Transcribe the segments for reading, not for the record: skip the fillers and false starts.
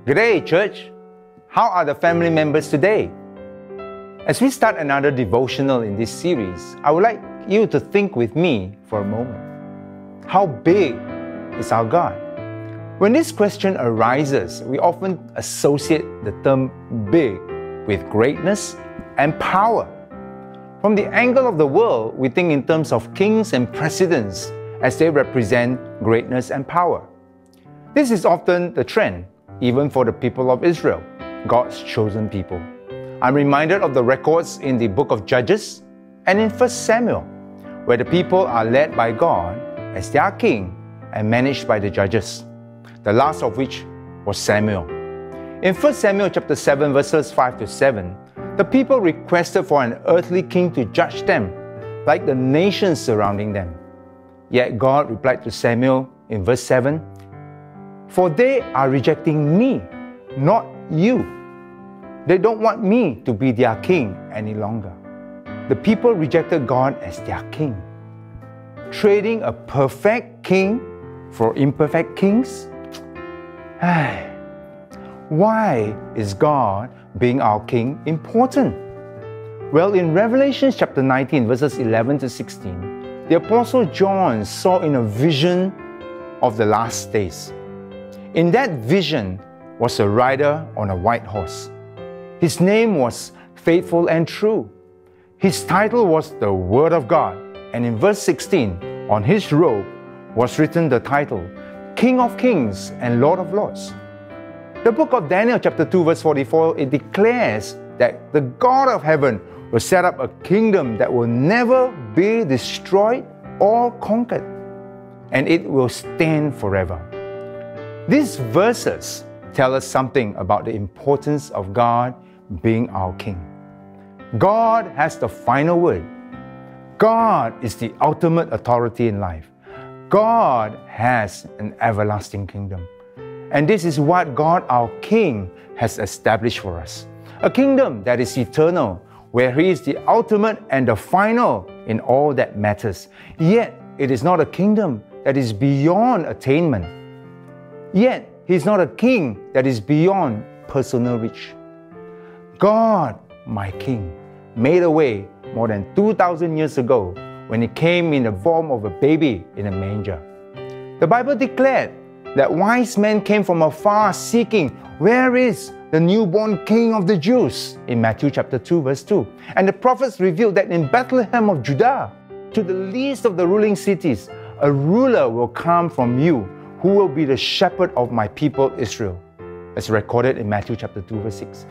Good day, church. How are the family members today? As we start another devotional in this series, I would like you to think with me for a moment. How big is our God? When this question arises, we often associate the term big with greatness and power. From the angle of the world, we think in terms of kings and presidents as they represent greatness and power. This is often the trend, even for the people of Israel, God's chosen people. I'm reminded of the records in the book of Judges and in 1 Samuel, where the people are led by God as their king and managed by the judges, the last of which was Samuel. In 1 Samuel chapter 7, verses 5 to 7, the people requested for an earthly king to judge them, like the nations surrounding them. Yet God replied to Samuel in verse 7, "For they are rejecting me, not you. They don't want me to be their king any longer." The people rejected God as their king. Trading a perfect king for imperfect kings? Why is God being our king important? Well, in Revelation chapter 19, verses 11 to 16, the Apostle John saw in a vision of the last days. In that vision was a rider on a white horse. His name was Faithful and True. His title was the Word of God. And in verse 16, on his robe was written the title, King of Kings and Lord of Lords. The book of Daniel chapter 2 verse 44, it declares that the God of heaven will set up a kingdom that will never be destroyed or conquered, and it will stand forever. These verses tell us something about the importance of God being our king. God has the final word. God is the ultimate authority in life. God has an everlasting kingdom. And this is what God, our King, has established for us. A kingdom that is eternal, where He is the ultimate and the final in all that matters. Yet, it is not a kingdom that is beyond attainment. Yet, He is not a king that is beyond personal reach. God, my King, made a way more than 2,000 years ago when He came in the form of a baby in a manger. The Bible declared that wise men came from afar seeking, where is the newborn King of the Jews? In Matthew chapter 2 verse 2. And the prophets revealed that in Bethlehem of Judah, to the least of the ruling cities, a ruler will come from you, who will be the shepherd of my people Israel, as recorded in Matthew chapter 2 verse 6.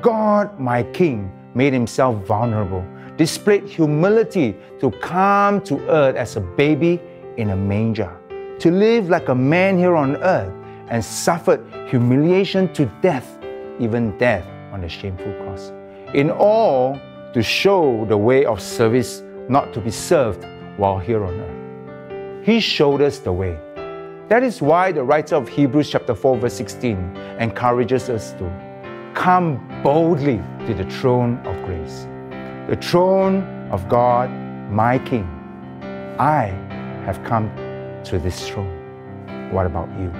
God, my King, made Himself vulnerable, displayed humility to come to earth as a baby in a manger, to live like a man here on earth, and suffered humiliation to death, even death on the shameful cross. In all, to show the way of service, not to be served while here on earth. He showed us the way. That is why the writer of Hebrews chapter 4 verse 16 encourages us to come boldly to the throne of grace, the throne of God, my King. I have come to this throne. What about you?